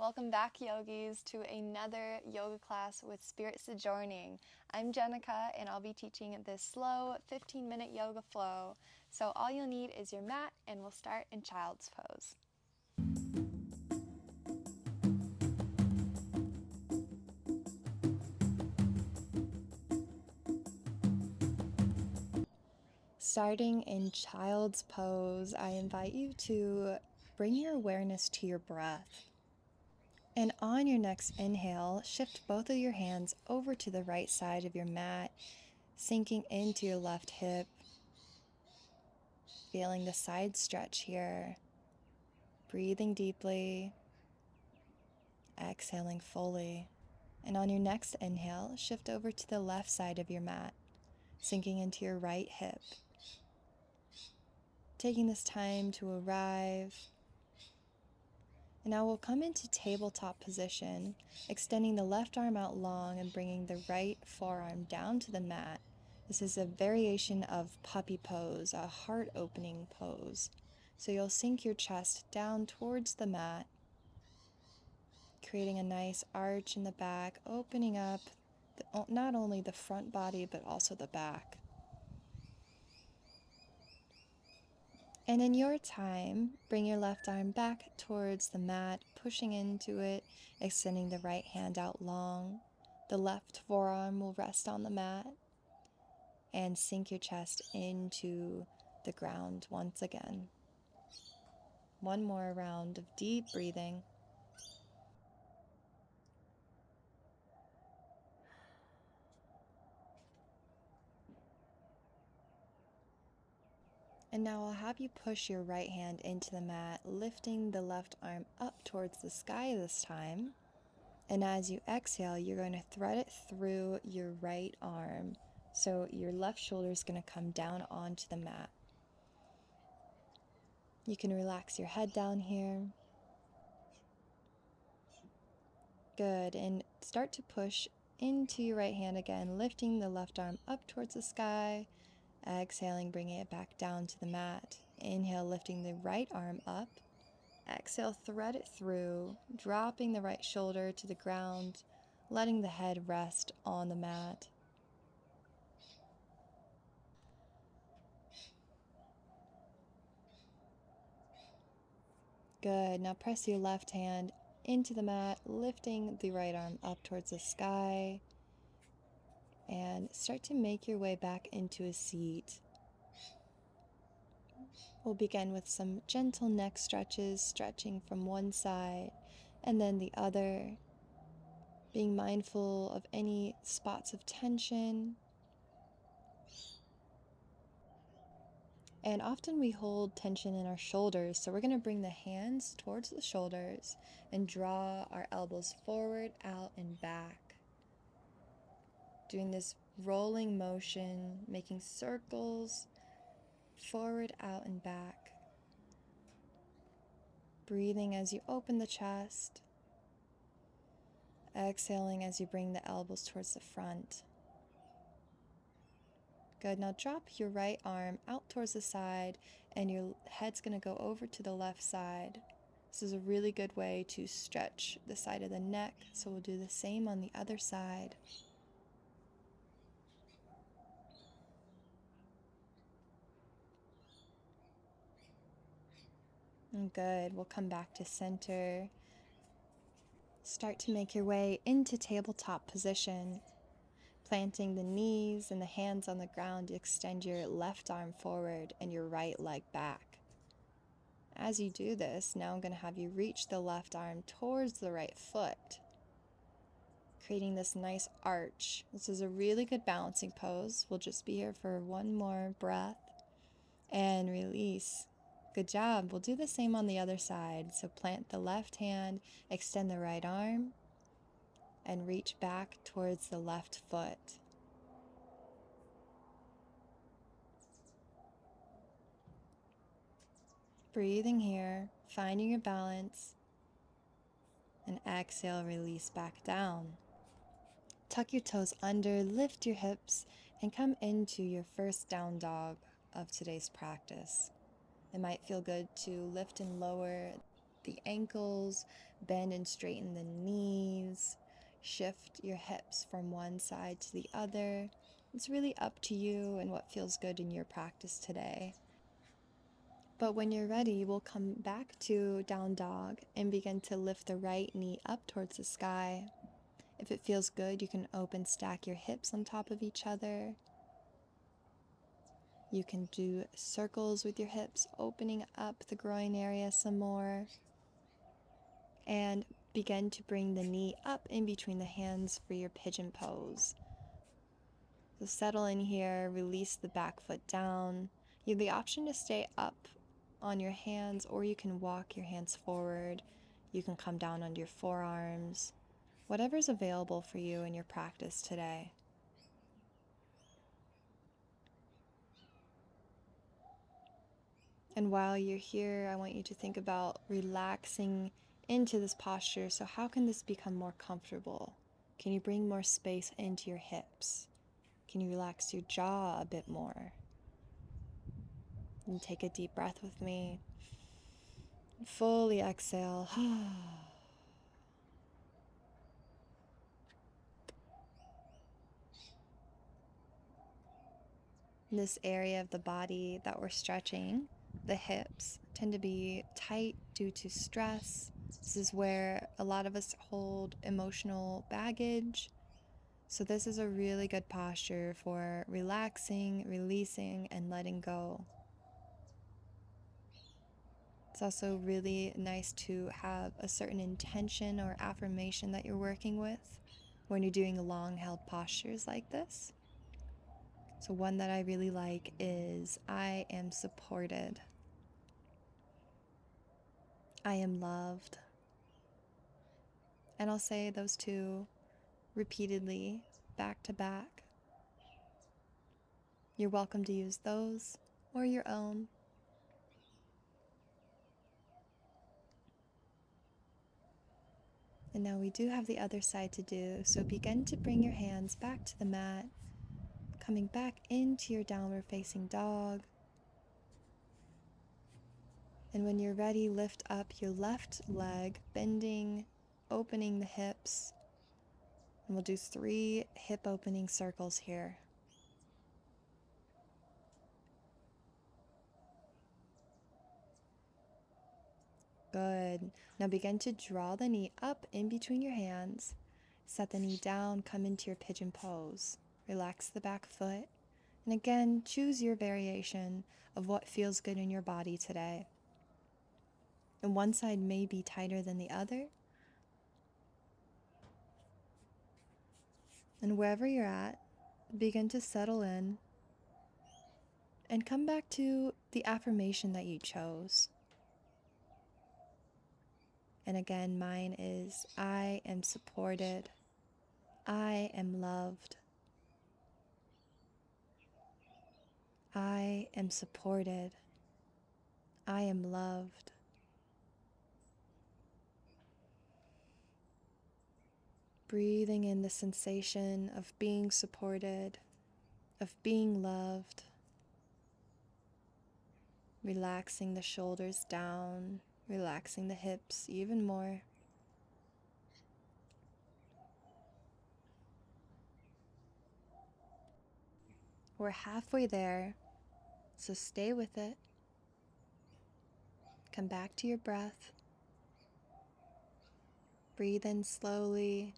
Welcome back, yogis, to another yoga class with Spirit Sojourning. I'm Jenica, and I'll be teaching this slow 15-minute yoga flow. So all you'll need is your mat, and we'll start in child's pose. Starting in child's pose, I invite you to bring your awareness to your breath. And on your next inhale, shift both of your hands over to the right side of your mat, sinking into your left hip, feeling the side stretch here, breathing deeply, exhaling fully. And on your next inhale, shift over to the left side of your mat, sinking into your right hip. Taking this time to arrive. And now we'll come into tabletop position, extending the left arm out long and bringing the right forearm down to the mat. This is a variation of puppy pose, a heart opening pose. So you'll sink your chest down towards the mat, creating a nice arch in the back, opening up not only the front body but also the back. And in your time, bring your left arm back towards the mat, pushing into it, extending the right hand out long. The left forearm will rest on the mat, and sink your chest into the ground once again. One more round of deep breathing. And now I'll have you push your right hand into the mat, lifting the left arm up towards the sky this time. And as you exhale, you're going to thread it through your right arm. So your left shoulder is going to come down onto the mat. You can relax your head down here. Good. And start to push into your right hand again, lifting the left arm up towards the sky. Exhaling, bringing it back down to the mat. Inhale, lifting the right arm up. Exhale, thread it through, dropping the right shoulder to the ground, letting the head rest on the mat. Good. Now press your left hand into the mat, lifting the right arm up towards the sky, and start to make your way back into a seat. We'll begin with some gentle neck stretches, stretching from one side and then the other, being mindful of any spots of tension. And often we hold tension in our shoulders, so we're going to bring the hands towards the shoulders and draw our elbows forward, out, and back. Doing this rolling motion, making circles, forward, out, and back. Breathing as you open the chest. Exhaling as you bring the elbows towards the front. Good. Now drop your right arm out towards the side, and your head's going to go over to the left side. This is a really good way to stretch the side of the neck, so we'll do the same on the other side. And good. We'll come back to center. Start to make your way into tabletop position. Planting the knees and the hands on the ground, extend your left arm forward and your right leg back. As you do this, now I'm going to have you reach the left arm towards the right foot, creating this nice arch. This is a really good balancing pose. We'll just be here for one more breath and release. Good job. We'll do the same on the other side. So plant the left hand, extend the right arm, and reach back towards the left foot. Breathing here, finding your balance, and exhale, release back down. Tuck your toes under, lift your hips, and come into your first down dog of today's practice. It might feel good to lift and lower the ankles, bend and straighten the knees, shift your hips from one side to the other. It's really up to you and what feels good in your practice today. But when you're ready, we'll come back to down dog and begin to lift the right knee up towards the sky. If it feels good, you can open stack your hips on top of each other. You can do circles with your hips, opening up the groin area some more. And begin to bring the knee up in between the hands for your pigeon pose. So settle in here, release the back foot down. You have the option to stay up on your hands, or you can walk your hands forward. You can come down onto your forearms. Whatever's available for you in your practice today. And while you're here, I want you to think about relaxing into this posture. So how can this become more comfortable? Can you bring more space into your hips? Can you relax your jaw a bit more? And take a deep breath with me. Fully exhale. This area of the body that we're stretching, the hips, tend to be tight due to stress. This is where a lot of us hold emotional baggage. So this is a really good posture for relaxing, releasing, and letting go. It's also really nice to have a certain intention or affirmation that you're working with when you're doing long held postures like this. So one that I really like is, I am supported. I am loved. And I'll say those two repeatedly, back to back. You're welcome to use those or your own. And now we do have the other side to do, so begin to bring your hands back to the mat, coming back into your downward facing dog. And when you're ready, lift up your left leg, bending, opening the hips. And we'll do 3 hip opening circles here. Good. Now begin to draw the knee up in between your hands. Set the knee down, come into your pigeon pose. Relax the back foot. And again, choose your variation of what feels good in your body today. And one side may be tighter than the other. And wherever you're at, begin to settle in and come back to the affirmation that you chose. And again, mine is, I am supported. I am loved. I am supported. I am loved. Breathing in the sensation of being supported, of being loved. Relaxing the shoulders down, relaxing the hips even more. We're halfway there, so stay with it. Come back to your breath. Breathe in slowly.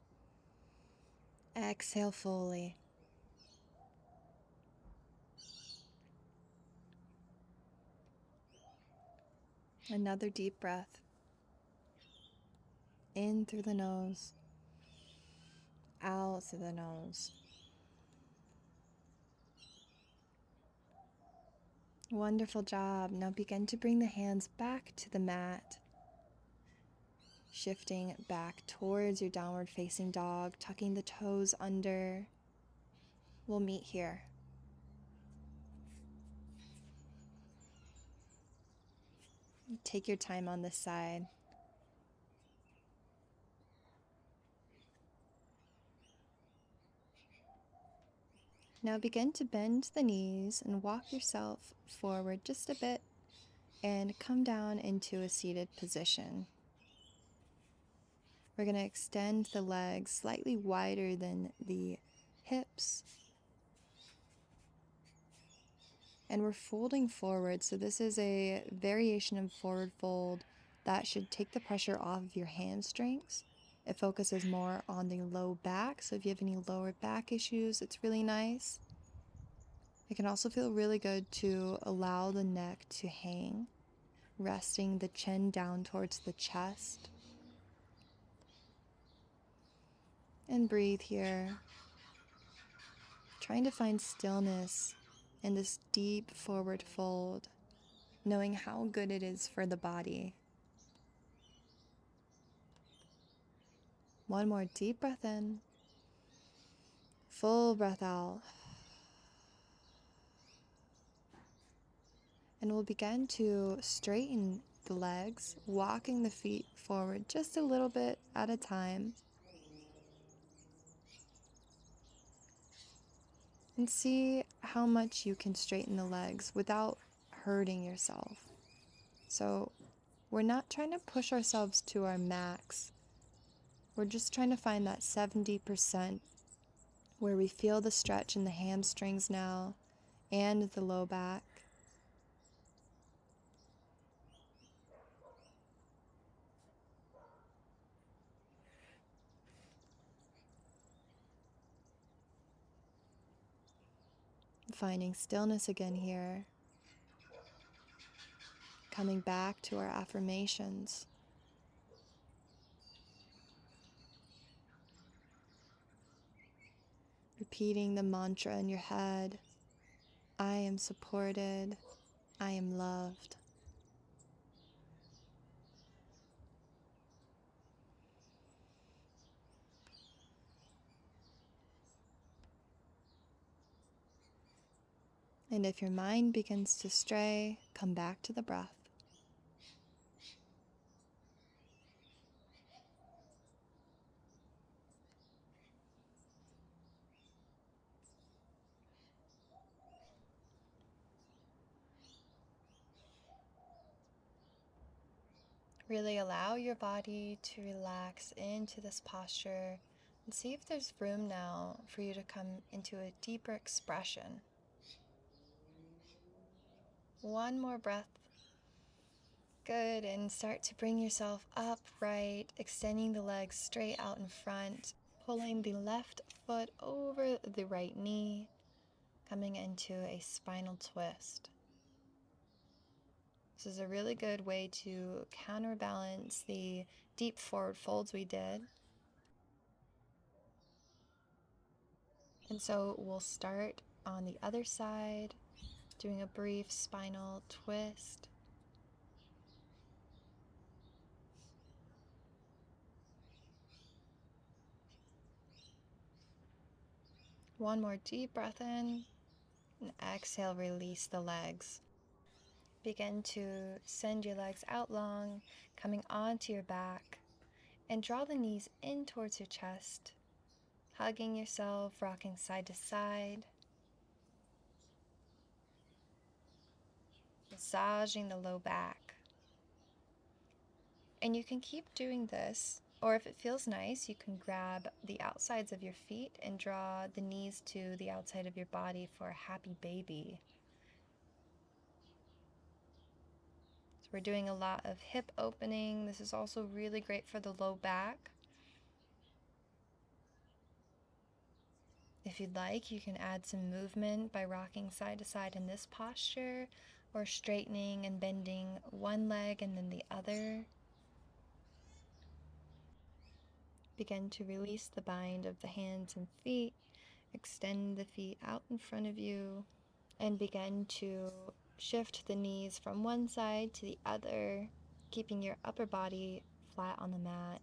Exhale fully. Another deep breath. In through the nose. Out through the nose. Wonderful job. Now begin to bring the hands back to the mat. Shifting back towards your downward facing dog, tucking the toes under. We'll meet here. Take your time on this side. Now begin to bend the knees and walk yourself forward just a bit and come down into a seated position. We're going to extend the legs slightly wider than the hips. And we're folding forward. So this is a variation of forward fold that should take the pressure off of your hamstrings. It focuses more on the low back. So if you have any lower back issues, it's really nice. It can also feel really good to allow the neck to hang, resting the chin down towards the chest. And breathe here, trying to find stillness in this deep forward fold, knowing how good it is for the body. One more deep breath in, full breath out. And we'll begin to straighten the legs, walking the feet forward just a little bit at a time. And see how much you can straighten the legs without hurting yourself. So we're not trying to push ourselves to our max. We're just trying to find that 70% where we feel the stretch in the hamstrings now and the low back. Finding stillness again here. Coming back to our affirmations. Repeating the mantra in your head. I am supported. I am loved. And if your mind begins to stray, come back to the breath. Really allow your body to relax into this posture and see if there's room now for you to come into a deeper expression. One more breath. Good, and start to bring yourself upright, extending the legs straight out in front, pulling the left foot over the right knee, coming into a spinal twist. This is a really good way to counterbalance the deep forward folds we did. And so we'll start on the other side, doing a brief spinal twist. One more deep breath in, and exhale, release the legs. Begin to send your legs out long, coming onto your back, and draw the knees in towards your chest, hugging yourself, rocking side to side, massaging the low back. And you can keep doing this, or if it feels nice, you can grab the outsides of your feet and draw the knees to the outside of your body for a happy baby. So we're doing a lot of hip opening. This is also really great for the low back. If you'd like, you can add some movement by rocking side to side in this posture, or straightening and bending one leg and then the other. Begin to release the bind of the hands and feet. Extend the feet out in front of you and begin to shift the knees from one side to the other, keeping your upper body flat on the mat.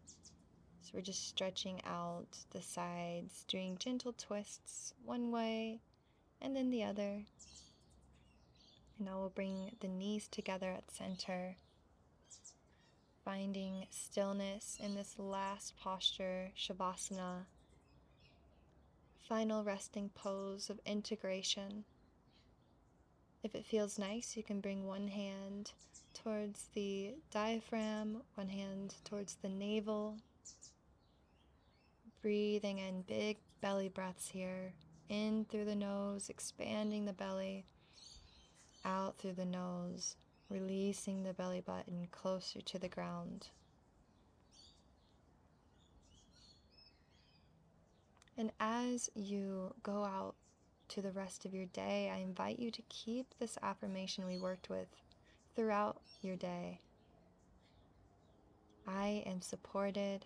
So we're just stretching out the sides, doing gentle twists one way and then the other. And now we'll bring the knees together at center, finding stillness in this last posture, Shavasana. Final resting pose of integration. If it feels nice, you can bring one hand towards the diaphragm, one hand towards the navel, Breathing in big belly breaths here. In through the nose, expanding the belly. Out through the nose, releasing the belly button closer to the ground. And as you go out to the rest of your day, I invite you to keep this affirmation we worked with throughout your day. I am supported.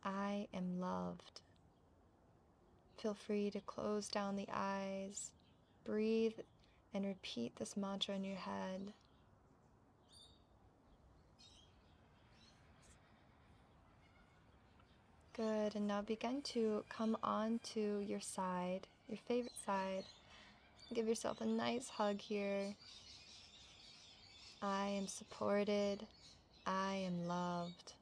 I am loved. Feel free to close down the eyes, breathe, and repeat this mantra in your head. Good, and now begin to come onto your side, your favorite side. Give yourself a nice hug here. I am supported. I am loved.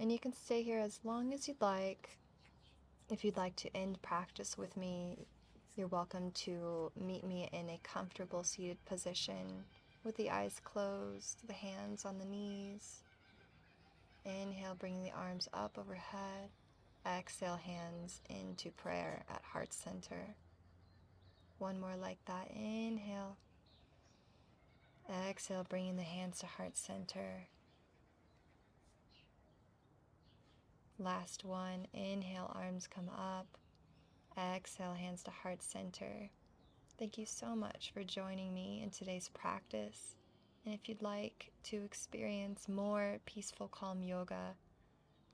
And you can stay here as long as you'd like. If you'd like to end practice with me, you're welcome to meet me in a comfortable seated position with the eyes closed, the hands on the knees. Inhale, bringing the arms up overhead. Exhale, hands into prayer at heart center. One more like that. Inhale. Exhale, bringing the hands to heart center. Last one. Inhale, arms come up. Exhale, hands to heart center. Thank you so much for joining me in today's practice. And if you'd like to experience more peaceful, calm yoga,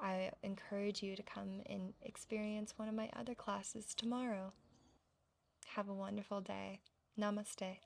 I encourage you to come and experience one of my other classes tomorrow. Have a wonderful day. Namaste.